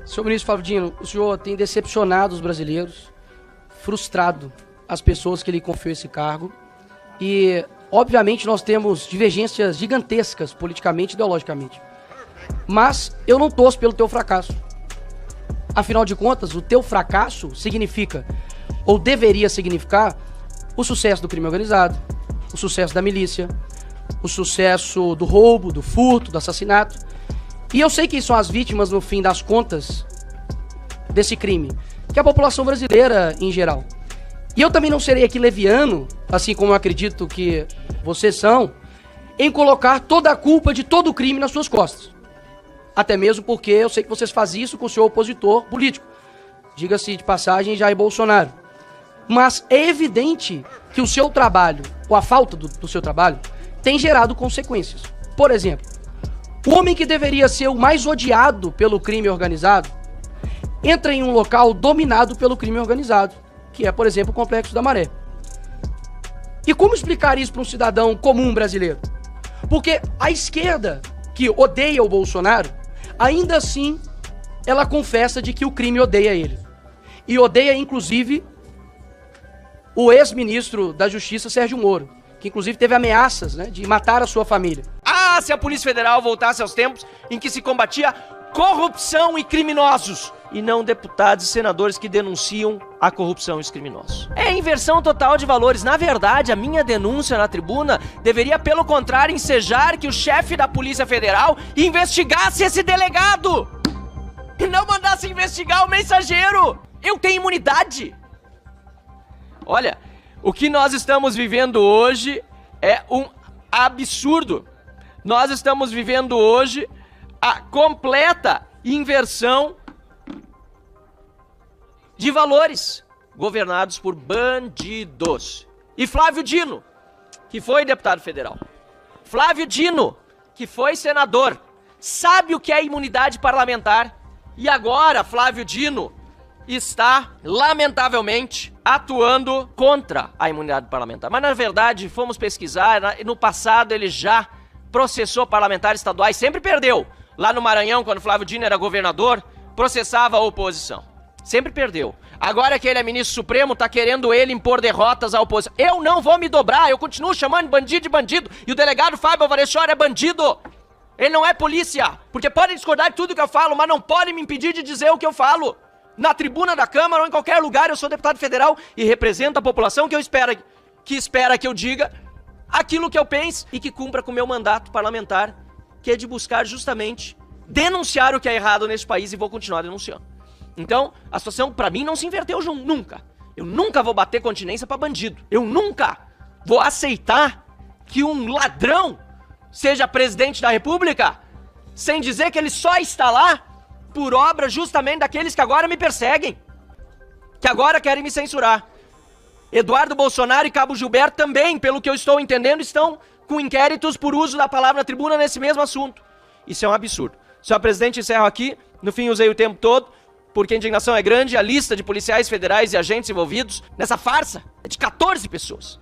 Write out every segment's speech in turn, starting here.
Senhor ministro Flávio Dino, o senhor tem decepcionado os brasileiros, frustrado as pessoas que lhe confiou esse cargo e, obviamente, nós temos divergências gigantescas politicamente e ideologicamente. Mas eu não torço pelo teu fracasso. Afinal de contas, o teu fracasso significa, ou deveria significar, o sucesso do crime organizado, o sucesso da milícia, o sucesso do roubo, do furto, do assassinato. E eu sei quem são as vítimas, no fim das contas, desse crime, que é a população brasileira em geral. E eu também não serei aqui leviano, assim como eu acredito que vocês são, em colocar toda a culpa de todo o crime nas suas costas. Até mesmo porque eu sei que vocês fazem isso com o seu opositor político. Diga-se de passagem, Jair Bolsonaro. Mas é evidente que o seu trabalho, ou a falta do seu trabalho, tem gerado consequências. Por exemplo, o homem que deveria ser o mais odiado pelo crime organizado entra em um local dominado pelo crime organizado, que é, por exemplo, o Complexo da Maré. E como explicar isso para um cidadão comum brasileiro? Porque a esquerda, que odeia o Bolsonaro, ainda assim, ela confessa de que o crime odeia ele. E odeia, inclusive, o ex-ministro da Justiça, Sérgio Moro, que inclusive teve ameaças, né, de matar a sua família. Ah, se a Polícia Federal voltasse aos tempos em que se combatia corrupção e criminosos, e não deputados e senadores que denunciam a corrupção e os criminosos. É inversão total de valores. Na verdade, a minha denúncia na tribuna deveria, pelo contrário, ensejar que o chefe da Polícia Federal investigasse esse delegado e não mandasse investigar o mensageiro. Eu tenho imunidade. Olha, o que nós estamos vivendo hoje é um absurdo. Nós estamos vivendo hoje a completa inversão de valores, governados por bandidos. E Flávio Dino, que foi deputado federal, Flávio Dino, que foi senador, sabe o que é imunidade parlamentar. E agora Flávio Dino está, lamentavelmente, atuando contra a imunidade parlamentar. Mas, na verdade, fomos pesquisar, no passado ele já processou parlamentares estaduais, sempre perdeu. Lá no Maranhão, quando Flávio Dino era governador, processava a oposição. Sempre perdeu. Agora que ele é ministro supremo, tá querendo ele impor derrotas à oposição. Eu não vou me dobrar, eu continuo chamando bandido de bandido. E o delegado Fábio Alvarez Shor é bandido. Ele não é polícia. Porque podem discordar de tudo que eu falo, mas não podem me impedir de dizer o que eu falo. Na tribuna da Câmara ou em qualquer lugar, eu sou deputado federal e represento a população que espera que eu diga aquilo que eu penso e que cumpra com o meu mandato parlamentar, que é de buscar justamente denunciar o que é errado nesse país, e vou continuar denunciando. Então, a situação, pra mim, não se inverteu nunca. Eu nunca vou bater continência pra bandido. Eu nunca vou aceitar que um ladrão seja presidente da República sem dizer que ele só está lá por obra justamente daqueles que agora me perseguem, que agora querem me censurar. Eduardo Bolsonaro e Cabo Gilberto também, pelo que eu estou entendendo, estão com inquéritos por uso da palavra na tribuna nesse mesmo assunto. Isso é um absurdo. Senhor presidente, encerro aqui. No fim, usei o tempo todo, porque a indignação é grande. A lista de policiais federais e agentes envolvidos nessa farsa é de 14 pessoas.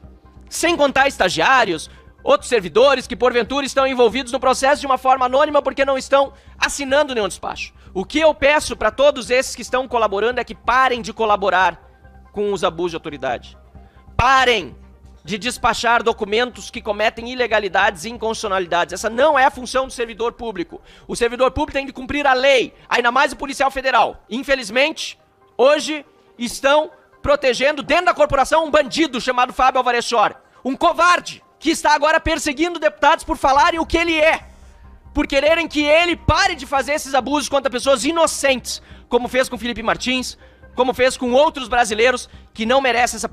Sem contar estagiários, outros servidores que porventura estão envolvidos no processo de uma forma anônima porque não estão assinando nenhum despacho. O que eu peço para todos esses que estão colaborando é que parem de colaborar com os abusos de autoridade. Parem de despachar documentos que cometem ilegalidades e inconstitucionalidades. Essa não é a função do servidor público. O servidor público tem de cumprir a lei, ainda mais o policial federal. Infelizmente, hoje estão protegendo dentro da corporação um bandido chamado Fábio Alvarez Shor, um covarde que está agora perseguindo deputados por falarem o que ele é, por quererem que ele pare de fazer esses abusos contra pessoas inocentes, como fez com Felipe Martins, como fez com outros brasileiros que não merecem essa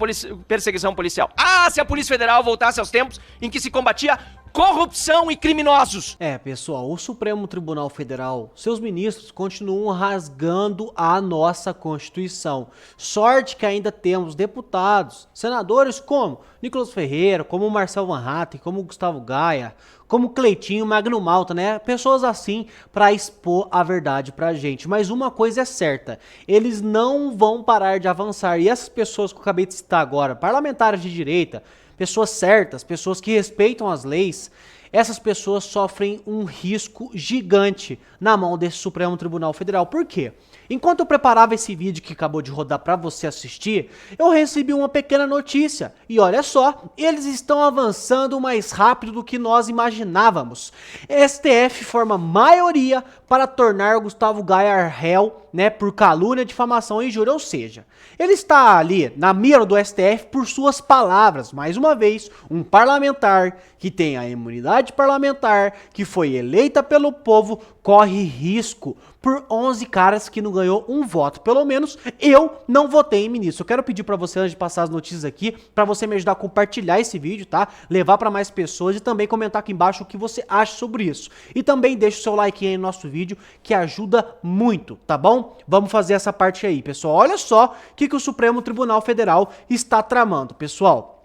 perseguição policial. Ah, se a Polícia Federal voltasse aos tempos em que se combatia corrupção e criminosos. Pessoal, o Supremo Tribunal Federal, seus ministros continuam rasgando a nossa Constituição. Sorte que ainda temos deputados, senadores como Nicolas Ferreira, como Marcel Van Hatten, como Gustavo Gaia, como Cleitinho, Magno Malta, né? Pessoas assim para expor a verdade pra gente. Mas uma coisa é certa, eles não vão parar de avançar. E essas pessoas que eu acabei de citar agora, parlamentares de direita, pessoas certas, pessoas que respeitam as leis, essas pessoas sofrem um risco gigante na mão desse Supremo Tribunal Federal. Por quê? Enquanto eu preparava esse vídeo que acabou de rodar para você assistir, eu recebi uma pequena notícia. E olha só, eles estão avançando mais rápido do que nós imaginávamos. STF forma maioria para tornar Gustavo Gaia réu, né, por calúnia, difamação e injúria, ou seja, ele está ali na mira do STF por suas palavras. Mais uma vez, um parlamentar que tem a imunidade parlamentar, que foi eleita pelo povo, corre risco por 11 caras que não ganhou um voto. Pelo menos eu não votei em ministro. Eu quero pedir para você, antes de passar as notícias aqui, para você me ajudar a compartilhar esse vídeo, tá? Levar para mais pessoas e também comentar aqui embaixo o que você acha sobre isso. E também deixa o seu like aí no nosso vídeo, que ajuda muito, tá bom? Vamos fazer essa parte aí, pessoal. Olha só o que o Supremo Tribunal Federal está tramando, pessoal.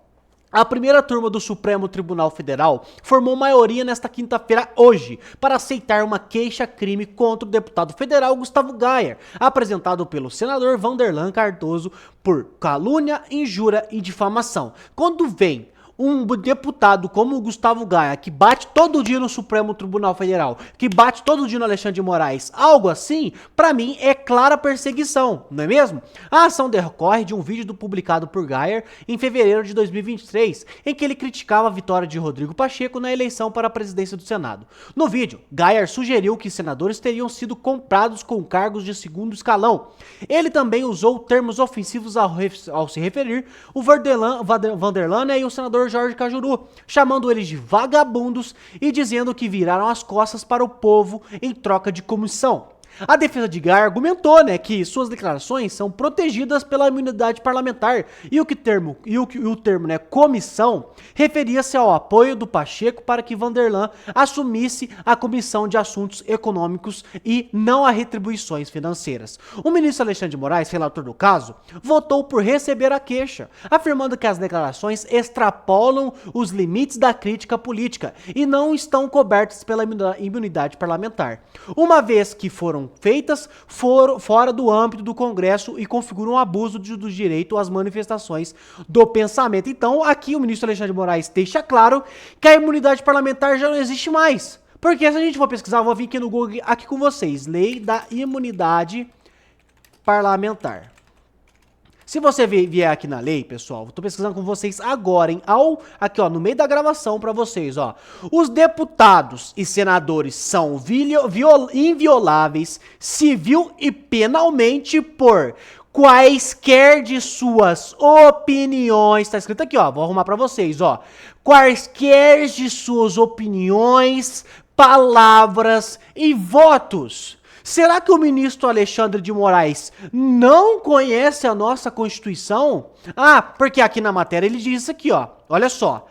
A primeira turma do Supremo Tribunal Federal formou maioria nesta quinta-feira, hoje, para aceitar uma queixa-crime contra o deputado federal Gustavo Gaia, apresentado pelo senador Vanderlan Cardoso por calúnia, injúria e difamação. Quando vem um deputado como o Gustavo Gaia, que bate todo dia no Supremo Tribunal Federal, que bate todo dia no Alexandre de Moraes, algo assim, pra mim é clara perseguição, não é mesmo? A ação decorre de um vídeo publicado por Gaia em fevereiro de 2023, em que ele criticava a vitória de Rodrigo Pacheco na eleição para a presidência do Senado. No vídeo, Gaia sugeriu que senadores teriam sido comprados com cargos de segundo escalão. Ele também usou termos ofensivos ao se referir o Vanderlan e o senador Jorge Cajuru, chamando eles de vagabundos e dizendo que viraram as costas para o povo em troca de comissão. A defesa de Gaia argumentou, né, que suas declarações são protegidas pela imunidade parlamentar e o termo, né, comissão referia-se ao apoio do Pacheco para que Vanderlan assumisse a Comissão de Assuntos Econômicos e não a retribuições financeiras. O ministro Alexandre de Moraes, relator do caso, votou por receber a queixa, afirmando que as declarações extrapolam os limites da crítica política e não estão cobertas pela imunidade parlamentar, uma vez que foram feitas fora do âmbito do Congresso e configuram um abuso do direito às manifestações do pensamento. Então, aqui o ministro Alexandre de Moraes deixa claro que a imunidade parlamentar já não existe mais. Porque se a gente for pesquisar, eu vou vir aqui no Google aqui com vocês, Lei da Imunidade Parlamentar. Se você vier aqui na lei, pessoal, tô pesquisando com vocês agora, hein? Aqui, ó, no meio da gravação pra vocês, ó. Os deputados e senadores são invioláveis civil e penalmente por quaisquer de suas opiniões. Tá escrito aqui, ó, vou arrumar pra vocês, ó. Quaisquer de suas opiniões, palavras e votos. Será que o ministro Alexandre de Moraes não conhece a nossa Constituição? Ah, porque aqui na matéria ele diz isso aqui, ó. Olha só.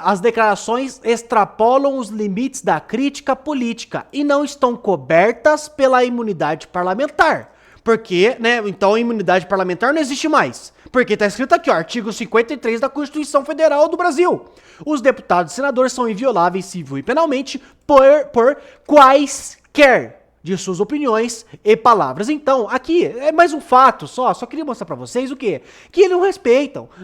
As declarações extrapolam os limites da crítica política e não estão cobertas pela imunidade parlamentar. Porque, né, então a imunidade parlamentar não existe mais. Porque tá escrito aqui, ó, artigo 53 da Constituição Federal do Brasil. Os deputados e senadores são invioláveis civil e penalmente por quaisquer de suas opiniões e palavras. Então, aqui é mais um fato só queria mostrar pra vocês o quê? Que eles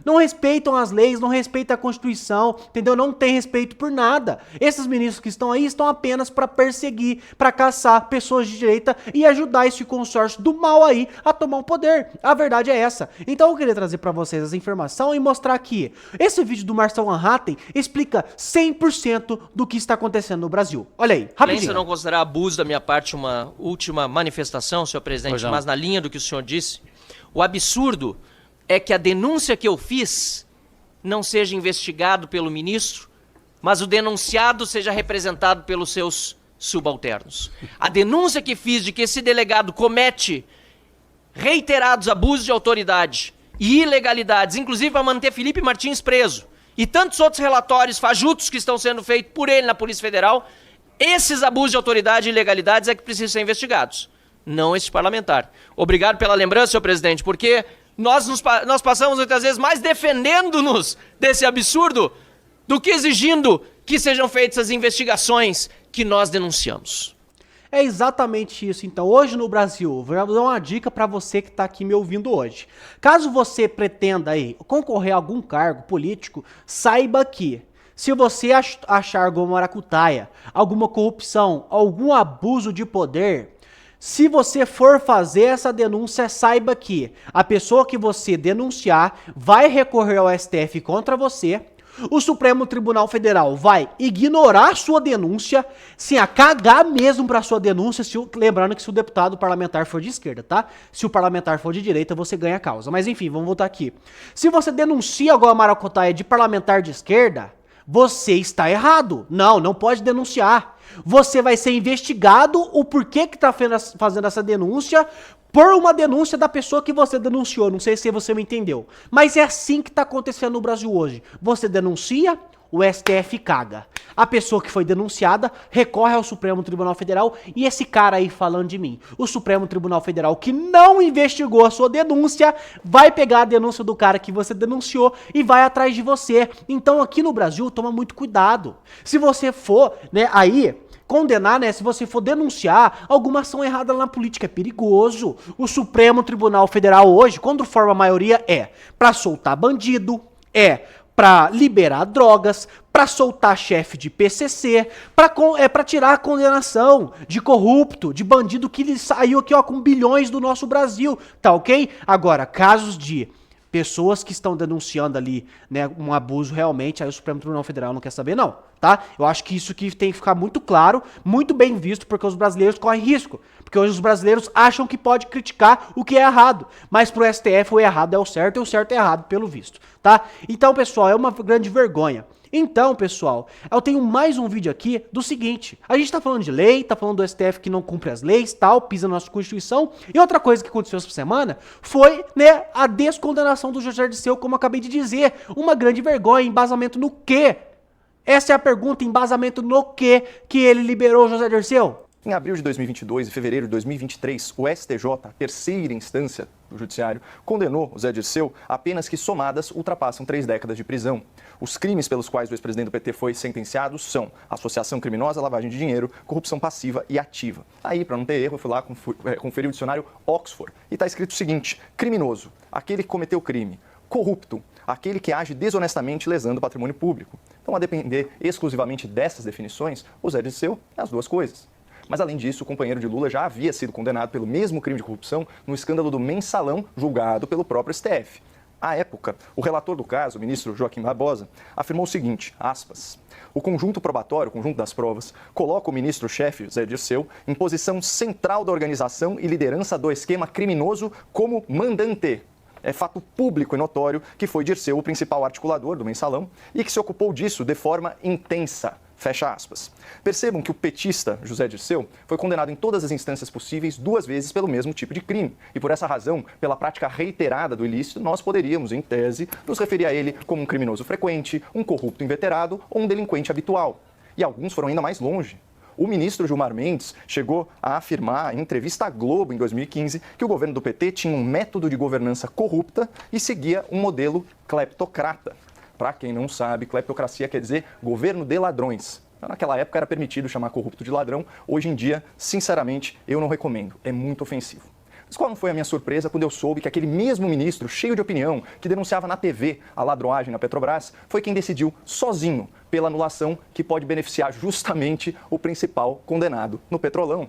não respeitam as leis, não respeitam a Constituição, entendeu? Não tem respeito por nada. Esses ministros que estão aí estão apenas pra perseguir, pra caçar pessoas de direita e ajudar esse consórcio do mal aí a tomar o poder. A verdade é essa. Então eu queria trazer pra vocês essa informação e mostrar que esse vídeo do Marcel Van Hatten explica 100% do que está acontecendo no Brasil. Olha aí, rapidinho. Se não considerar abuso da minha parte uma última manifestação, senhor presidente, mas na linha do que o senhor disse, o absurdo é que a denúncia que eu fiz não seja investigado pelo ministro, mas o denunciado seja representado pelos seus subalternos. A denúncia que fiz de que esse delegado comete reiterados abusos de autoridade e ilegalidades, inclusive para manter Felipe Martins preso, e tantos outros relatórios fajutos que estão sendo feitos por ele na Polícia Federal, esses abusos de autoridade e ilegalidades é que precisam ser investigados, não este parlamentar. Obrigado pela lembrança, senhor presidente, porque nós passamos muitas vezes mais defendendo-nos desse absurdo do que exigindo que sejam feitas as investigações que nós denunciamos. É exatamente isso. Então, hoje no Brasil, vou dar uma dica para você que está aqui me ouvindo hoje. Caso você pretenda aí concorrer a algum cargo político, saiba que Se você achar alguma maracutaia, alguma corrupção, algum abuso de poder, se você for fazer essa denúncia, saiba que a pessoa que você denunciar vai recorrer ao STF contra você. O Supremo Tribunal Federal vai ignorar sua denúncia, sim, a cagar mesmo pra sua denúncia, lembrando que se o deputado parlamentar for de esquerda, tá? Se o parlamentar for de direita, você ganha a causa. Mas enfim, vamos voltar aqui. Se você denuncia alguma maracutaia de parlamentar de esquerda, você está errado. Não pode denunciar. Você vai ser investigado o porquê que tá fazendo essa denúncia por uma denúncia da pessoa que você denunciou. Não sei se você me entendeu. Mas é assim que tá acontecendo no Brasil hoje. Você denuncia, o STF caga. A pessoa que foi denunciada recorre ao Supremo Tribunal Federal e esse cara aí falando de mim. O Supremo Tribunal Federal que não investigou a sua denúncia vai pegar a denúncia do cara que você denunciou e vai atrás de você. Então aqui no Brasil, toma muito cuidado. Se você for, aí condenar, se você for denunciar alguma ação errada na política, é perigoso. O Supremo Tribunal Federal hoje, quando forma a maioria, é pra soltar bandido, pra liberar drogas, pra soltar chefe de PCC, pra tirar a condenação de corrupto, de bandido que saiu aqui com bilhões do nosso Brasil, tá ok? Agora, casos de pessoas que estão denunciando ali, um abuso realmente, aí o Supremo Tribunal Federal não quer saber não, tá? Eu acho que isso aqui tem que ficar muito claro, muito bem visto, porque os brasileiros correm risco. Porque hoje os brasileiros acham que pode criticar o que é errado, mas pro STF o errado é o certo e o certo é errado, pelo visto, tá? Então, pessoal, é uma grande vergonha. Então, pessoal, eu tenho mais um vídeo aqui do seguinte, a gente tá falando de lei, tá falando do STF que não cumpre as leis, tal, pisa na nossa Constituição, e outra coisa que aconteceu essa semana foi, a descondenação do José Dirceu, como eu acabei de dizer, uma grande vergonha, embasamento no quê? Essa é a pergunta, embasamento no quê que ele liberou o José Dirceu? Em abril de 2022 e fevereiro de 2023, o STJ, a terceira instância do Judiciário, condenou o Zé Dirceu a penas que, somadas, ultrapassam 3 décadas de prisão. Os crimes pelos quais o ex-presidente do PT foi sentenciado são associação criminosa, lavagem de dinheiro, corrupção passiva e ativa. Aí, para não ter erro, eu fui lá conferir o dicionário Oxford. E está escrito o seguinte: criminoso, aquele que cometeu crime. Corrupto, aquele que age desonestamente lesando o patrimônio público. Então, a depender exclusivamente dessas definições, o Zé Dirceu é as duas coisas. Mas, além disso, o companheiro de Lula já havia sido condenado pelo mesmo crime de corrupção no escândalo do Mensalão, julgado pelo próprio STF. À época, o relator do caso, o ministro Joaquim Barbosa, afirmou o seguinte, aspas, o conjunto probatório, o conjunto das provas, coloca o ministro-chefe, Zé Dirceu, em posição central da organização e liderança do esquema criminoso como mandante. É fato público e notório que foi Dirceu o principal articulador do Mensalão e que se ocupou disso de forma intensa. Fecha aspas. Percebam que o petista José Dirceu foi condenado em todas as instâncias possíveis 2 vezes pelo mesmo tipo de crime. E por essa razão, pela prática reiterada do ilícito, nós poderíamos, em tese, nos referir a ele como um criminoso frequente, um corrupto inveterado ou um delinquente habitual. E alguns foram ainda mais longe. O ministro Gilmar Mendes chegou a afirmar em entrevista à Globo em 2015 que o governo do PT tinha um método de governança corrupta e seguia um modelo cleptocrata. Para quem não sabe, cleptocracia quer dizer governo de ladrões. Naquela época era permitido chamar corrupto de ladrão, hoje em dia, sinceramente, eu não recomendo, é muito ofensivo. Mas qual não foi a minha surpresa quando eu soube que aquele mesmo ministro, cheio de opinião, que denunciava na TV a ladroagem na Petrobras, foi quem decidiu sozinho pela anulação que pode beneficiar justamente o principal condenado no Petrolão.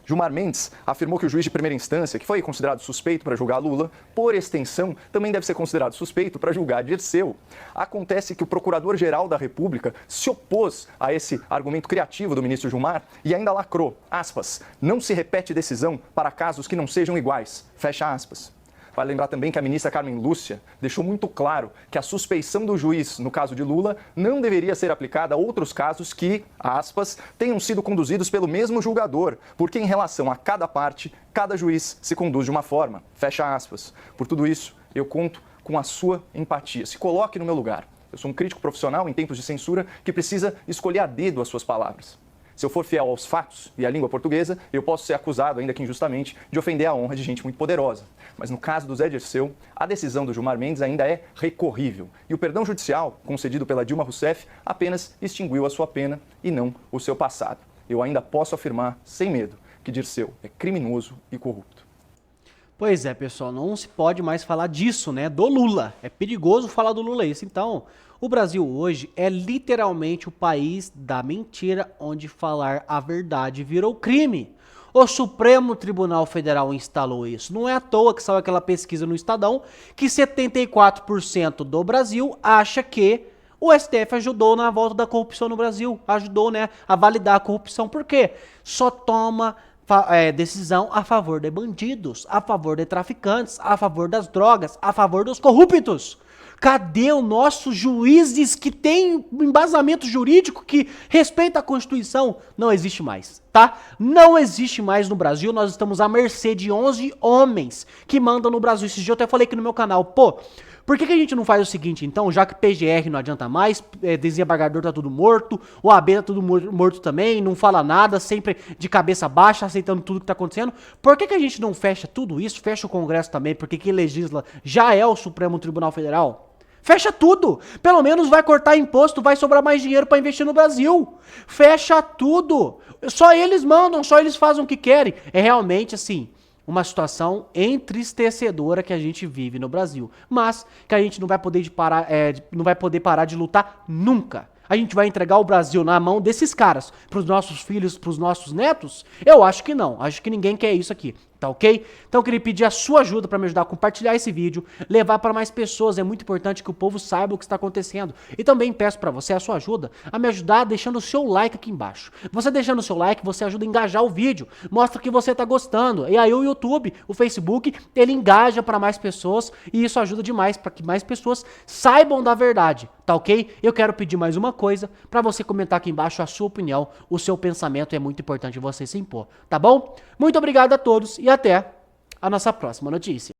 Gilmar Mendes afirmou que o juiz de primeira instância, que foi considerado suspeito para julgar Lula, por extensão, também deve ser considerado suspeito para julgar Dirceu. Acontece que o Procurador-Geral da República se opôs a esse argumento criativo do ministro Gilmar e ainda lacrou, aspas, não se repete decisão para casos que não sejam iguais, fecha aspas. Vale lembrar também que a ministra Carmen Lúcia deixou muito claro que a suspeição do juiz no caso de Lula não deveria ser aplicada a outros casos que, aspas, tenham sido conduzidos pelo mesmo julgador, porque em relação a cada parte, cada juiz se conduz de uma forma, fecha aspas. Por tudo isso, eu conto com a sua empatia. Se coloque no meu lugar. Eu sou um crítico profissional em tempos de censura que precisa escolher a dedo as suas palavras. Se eu for fiel aos fatos e à língua portuguesa, eu posso ser acusado, ainda que injustamente, de ofender a honra de gente muito poderosa. Mas no caso do Zé Dirceu, a decisão do Gilmar Mendes ainda é recorrível. E o perdão judicial, concedido pela Dilma Rousseff, apenas extinguiu a sua pena e não o seu passado. Eu ainda posso afirmar, sem medo, que Dirceu é criminoso e corrupto. Pois é, pessoal, não se pode mais falar disso, né? Do Lula. É perigoso falar do Lula isso. Então, o Brasil hoje é literalmente o país da mentira, onde falar a verdade virou crime. O Supremo Tribunal Federal instalou isso. Não é à toa que saiu aquela pesquisa no Estadão que 74% do Brasil acha que o STF ajudou na volta da corrupção no Brasil. Ajudou, né, a validar a corrupção. Por quê? Só toma decisão a favor de bandidos, a favor de traficantes, a favor das drogas, a favor dos corruptos. Cadê os nossos juízes que têm embasamento jurídico, que respeita a Constituição? Não existe mais, tá? Não existe mais no Brasil, nós estamos à mercê de 11 homens que mandam no Brasil. Esse dia eu até falei aqui no meu canal, pô, por que a gente não faz o seguinte, então, já que PGR não adianta mais, desembargador tá tudo morto, o AB tá tudo morto também, não fala nada, sempre de cabeça baixa, aceitando tudo que tá acontecendo, por que a gente não fecha tudo isso, fecha o Congresso também, porque quem legisla já é o Supremo Tribunal Federal? Fecha tudo, pelo menos vai cortar imposto, vai sobrar mais dinheiro para investir no Brasil. Fecha tudo, só eles mandam, só eles fazem o que querem. É realmente assim, uma situação entristecedora que a gente vive no Brasil, mas que a gente não vai poder parar de lutar nunca. A gente vai entregar o Brasil na mão desses caras, pros nossos filhos, pros nossos netos? Eu acho que não, acho que ninguém quer isso aqui, tá ok? Então eu queria pedir a sua ajuda para me ajudar a compartilhar esse vídeo, levar para mais pessoas, é muito importante que o povo saiba o que está acontecendo. E também peço para você a sua ajuda, a me ajudar deixando o seu like aqui embaixo. Você deixando o seu like, você ajuda a engajar o vídeo, mostra que você tá gostando, e aí o YouTube, o Facebook, ele engaja para mais pessoas, e isso ajuda demais para que mais pessoas saibam da verdade, tá ok? Eu quero pedir mais uma coisa, para você comentar aqui embaixo a sua opinião, o seu pensamento, é muito importante você se impor, tá bom? Muito obrigado a todos e até a nossa próxima notícia.